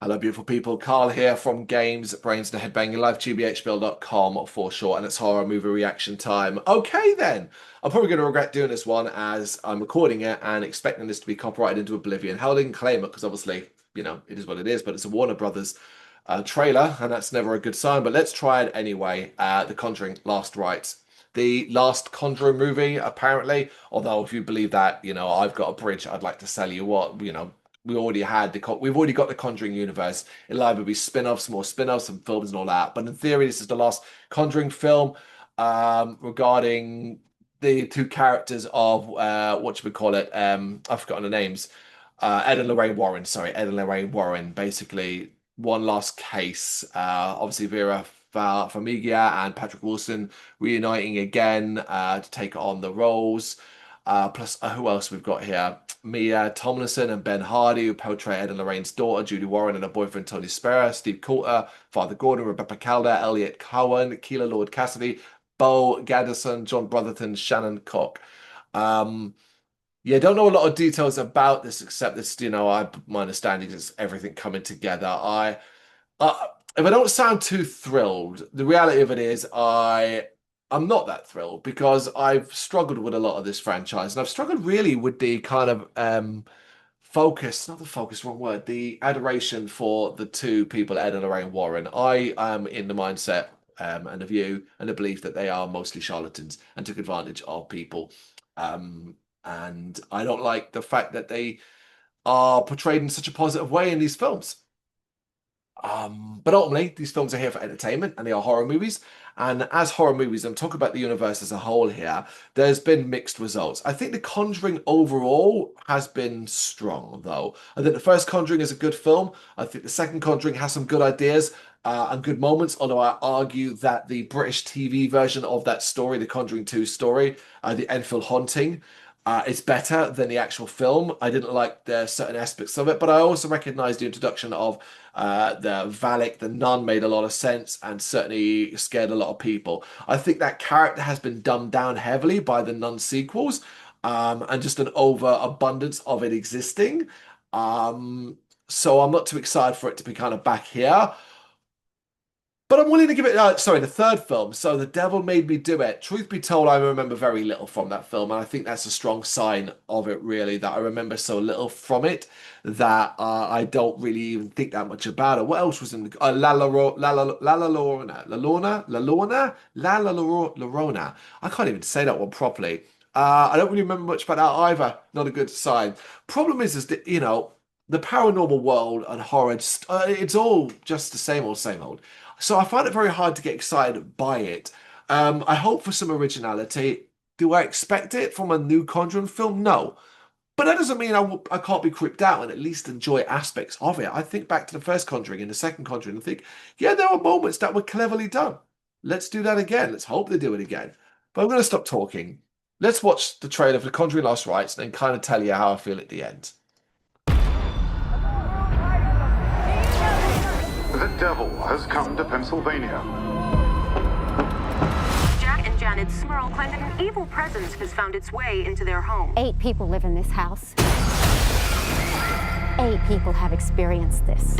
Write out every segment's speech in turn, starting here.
Hello, beautiful people. Carl here from Brains and Head-Banging Life, gbhblofficial.com for short, and it's horror movie reaction time. Okay, then. I'm probably going to regret doing this one as I'm recording it and expecting this to be copyrighted into oblivion. Hell, I didn't claim it because obviously, it is what it is, but it's a Warner Brothers trailer, and that's never a good sign. But let's try it anyway. The Conjuring Last Rites. The last Conjuring movie, apparently. Although, if you believe that, I've got a bridge I'd like to sell you. We've already got the Conjuring universe. It'll either be spin-offs, more spin-offs, and films and all that. But in theory, this is the last Conjuring film regarding the two characters of what should we call it? I've forgotten the names. Ed and Lorraine Warren. Sorry, Ed and Lorraine Warren. Basically, one last case. Obviously, Vera Farmiga and Patrick Wilson reuniting again to take on the roles. Plus, who else we've got here? Mia Tomlinson and Ben Hardy, who portray Ed and Lorraine's daughter, Judy Warren, and her boyfriend, Tony Spera, Steve Coulter, Father Gordon, Rebecca Calder, Elliot Cohen, Keela Lord Cassidy, Bo Gaddison, John Brotherton, Shannon Cock. Yeah, don't know a lot of details about this except this, my understanding is everything coming together. If I don't sound too thrilled, the reality of it is I'm not that thrilled because I've struggled with a lot of this franchise, and I've struggled really with the kind of focus, not the focus, wrong word, the adoration for the two people, Ed and Lorraine Warren. I am in the mindset and the view and the belief that they are mostly charlatans and took advantage of people. And I don't like the fact that they are portrayed in such a positive way in these films. But ultimately, these films are here for entertainment and they are horror movies. And as horror movies, I'm talking about the universe as a whole here, there's been mixed results. I think The Conjuring overall has been strong, though. I think the first Conjuring is a good film. I think the second Conjuring has some good ideas and good moments, although I argue that the British TV version of that story, the Conjuring 2 story, the Enfield Haunting, it's better than the actual film. I didn't like the certain aspects of it, but I also recognize the introduction of the Valak, the nun, made a lot of sense and certainly scared a lot of people. I think that character has been dumbed down heavily by the nun sequels and just an overabundance of it existing. So I'm not too excited for it to be kind of back here. But I'm willing to give it, the third film. So The Devil Made Me Do It. Truth be told, I remember very little from that film. And I think that's a strong sign of it, really, that I remember so little from it that I don't really even think that much about it. What else was in the, La Llorona. I can't even say that one properly. I don't really remember much about that either. Not a good sign. Problem is that, the paranormal world and horror, it's all just the same old, same old. So I find it very hard to get excited by it. I hope for some originality. Do I expect it from a new Conjuring film? No. But that doesn't mean I can't be creeped out and at least enjoy aspects of it. I think back to the first Conjuring and the second Conjuring and think, yeah, there were moments that were cleverly done. Let's do that again. Let's hope they do it again. But I'm going to stop talking. Let's watch the trailer for The Conjuring Last Rites and then kind of tell you how I feel at the end. The devil has come to Pennsylvania. Jack and Janet Smurl claim that an evil presence has found its way into their home. 8 people live in this house. 8 people have experienced this.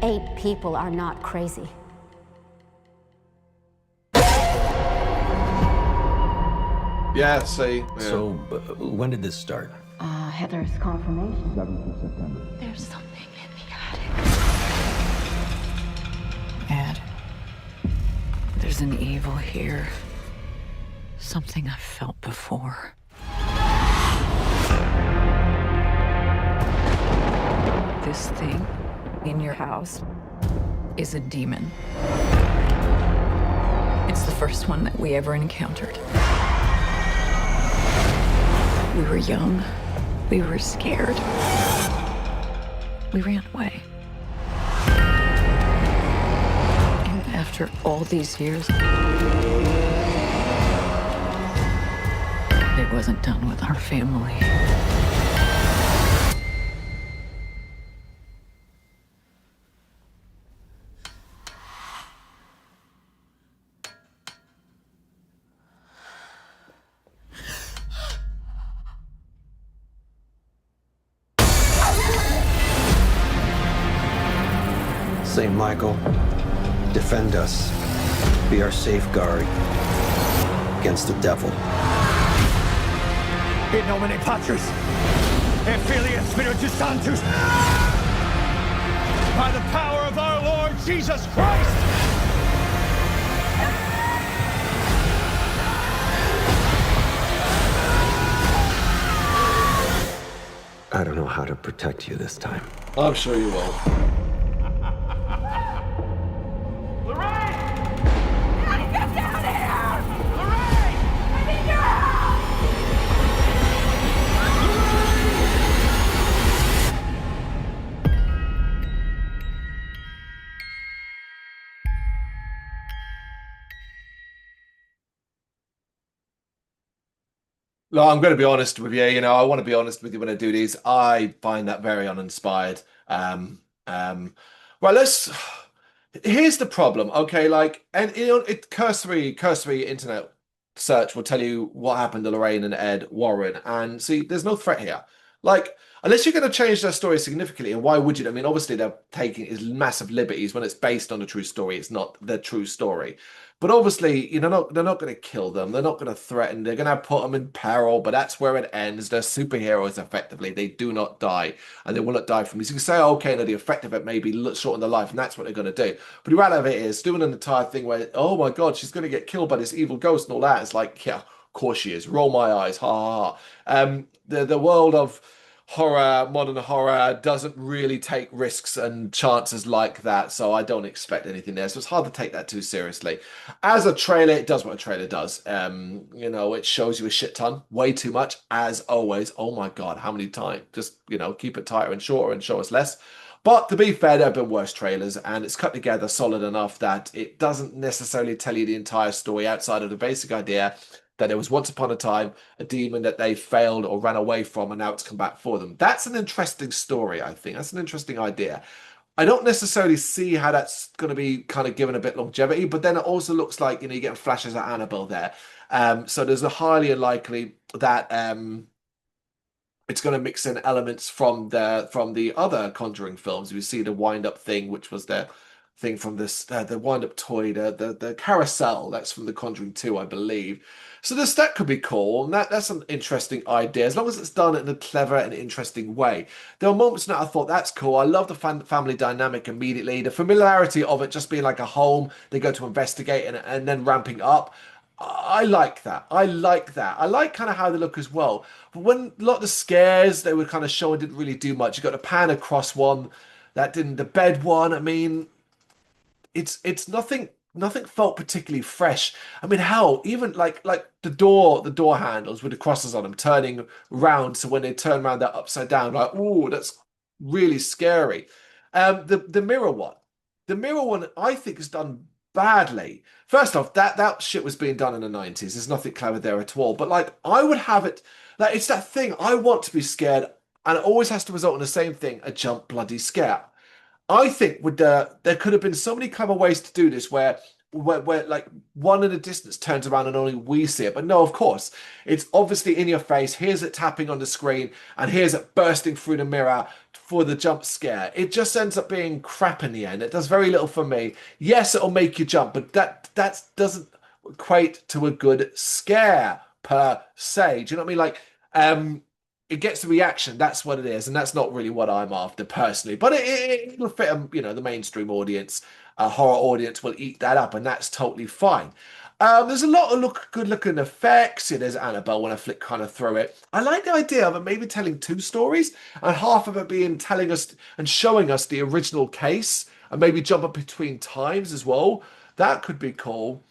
8 people are not crazy. Yeah, see. Yeah. So, when did this start? Heather's confirmation. 7th of September. There's something in the attic. Ed, there's an evil here. Something I've felt before. This thing in your house is a demon. It's the first one that we ever encountered. We were young. We were scared. We ran away. And after all these years, it wasn't done with our family. Saint Michael, defend us. Be our safeguard against the devil. In nomine Patris, et Filii et Spiritus Sanctus. By the power of our Lord Jesus Christ! I don't know how to protect you this time. I'm sure you will. No, I'm going to be honest with you. I want to be honest with you when I do these. I find that very uninspired. Well, let's. Here's the problem. Okay, and cursory internet search will tell you what happened to Lorraine and Ed Warren, and see, there's no threat here. Unless you're going to change their story significantly, and why would you? I mean, obviously they're taking is massive liberties when it's based on a true story. It's not the true story. But obviously, they're not going to kill them. They're not going to threaten. They're going to put them in peril. But that's where it ends. They're superheroes, effectively. They do not die, and they will not die from this. You can say, okay, no, the effect of it may be shorten their life, and that's what they're going to do. But the reality of it is, doing an entire thing where, oh my God, she's going to get killed by this evil ghost and all that. It's like, yeah, of course she is. Roll my eyes, ha ha ha. The world of modern horror doesn't really take risks and chances like that, so I don't expect anything there. So it's hard to take that too seriously. As a trailer, it does what a trailer does. It shows you a shit ton, way too much, as always. Oh my God, how many times? Just, keep it tighter and shorter and show us less. But to be fair, there have been worse trailers, and it's cut together solid enough that it doesn't necessarily tell you the entire story outside of the basic idea that there was once upon a time a demon that they failed or ran away from, and now it's come back for them. That's an interesting story, I think. That's an interesting idea. I don't necessarily see how that's going to be kind of given a bit longevity, but then it also looks like, you're getting flashes at Annabelle there. So there's a highly unlikely that it's going to mix in elements from the other Conjuring films. We see the wind-up thing, which was the thing from this the wind-up toy, the carousel. That's from the Conjuring 2, I believe. So that could be cool, and that's an interesting idea, as long as it's done in a clever and interesting way. There were moments that I thought, that's cool. I love the family dynamic immediately. The familiarity of it just being like a home they go to investigate, and then ramping up. I like that. I like that. I like kind of how they look as well. But when a lot of the scares they were kind of showing didn't really do much. You got the pan across one, that didn't. The bed one, I mean, it's nothing felt particularly fresh. I mean, hell, even like the door handles with the crosses on them turning round, so when they turn around they're upside down, like, oh, that's really scary. The mirror one. The mirror one I think is done badly. First off, that shit was being done in the 90s. There's nothing clever there at all. But I would have it, it's that thing. I want to be scared, and it always has to result in the same thing, a jump bloody scare. I think there could have been so many clever ways to do this where like one in the distance turns around and only we see it. But no, of course, it's obviously in your face. Here's it tapping on the screen, and here's it bursting through the mirror for the jump scare. It just ends up being crap in the end. It does very little for me. Yes, it'll make you jump, but that doesn't equate to a good scare per se. Do you know what I mean? It gets the reaction. That's what it is, and that's not really what I'm after personally. But it'll fit, the mainstream audience. A horror audience will eat that up, and that's totally fine. There's a lot of good-looking effects. Yeah, there's Annabelle when I flick kind of through it. I like the idea of it maybe telling two stories, and half of it being telling us and showing us the original case, and maybe jump up between times as well. That could be cool.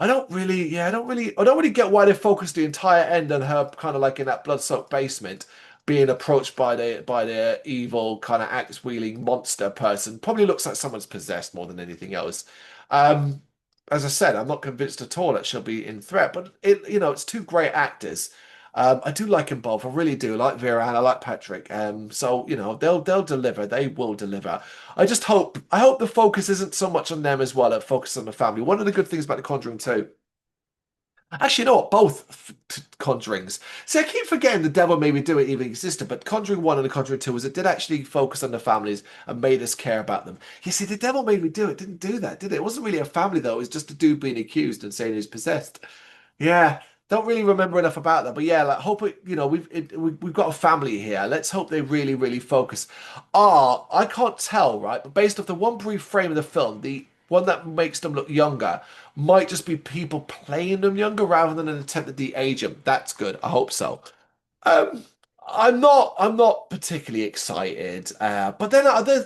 I don't really get why they focused the entire end on her kind of like in that blood-soaked basement being approached by the evil kind of axe-wielding monster person. Probably looks like someone's possessed more than anything else. Um, as I said, I'm not convinced at all that she'll be in threat, but it's two great actors. I do like them both. I really do. I like Vera and I like Patrick. So they'll deliver. They will deliver. I hope the focus isn't so much on them as well. It focuses on the family. One of the good things about The Conjuring 2 Actually, you know what? Both Conjurings. See, I keep forgetting The Devil Made Me Do It even existed, but Conjuring 1 and The Conjuring 2 was it did actually focus on the families and made us care about them. You see, The Devil Made Me Do It didn't do that, did it? It wasn't really a family, though. It was just a dude being accused and saying he's possessed. Yeah, don't really remember enough about that, but yeah, like hope it, we've got a family here. Let's hope they really, really focus. I can't tell, right? But based off the one brief frame of the film, the one that makes them look younger might just be people playing them younger rather than an attempt to de-age them. That's good. I hope so. Um, I'm not particularly excited. But then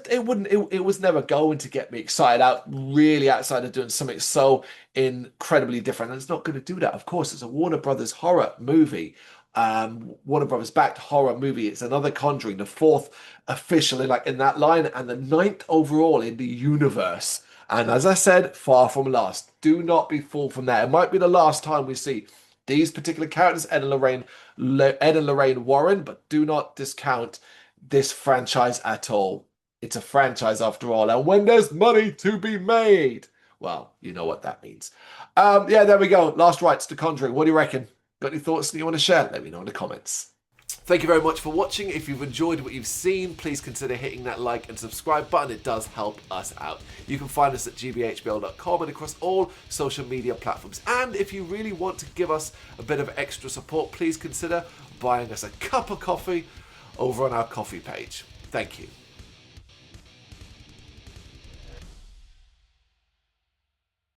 it was never going to get me excited out really outside of doing something so incredibly different. And it's not going to do that. Of course, it's a Warner Brothers horror movie. Warner Brothers backed horror movie. It's another Conjuring, the fourth official in that line, and the ninth overall in the universe. And as I said, far from last. Do not be fooled from that. It might be the last time we see these particular characters, Ed and Lorraine Warren, but do not discount this franchise at all. It's a franchise after all, and when there's money to be made, well, you know what that means. Yeah, there we go. Last rites to Conjuring. What do you reckon? Got any thoughts that you want to share? Let me know in the comments. Thank you very much for watching. If you've enjoyed what you've seen, please consider hitting that like and subscribe button. It does help us out. You can find us at gbhbl.com and across all social media platforms. And if you really want to give us a bit of extra support, please consider buying us a cup of coffee over on our coffee page. Thank you.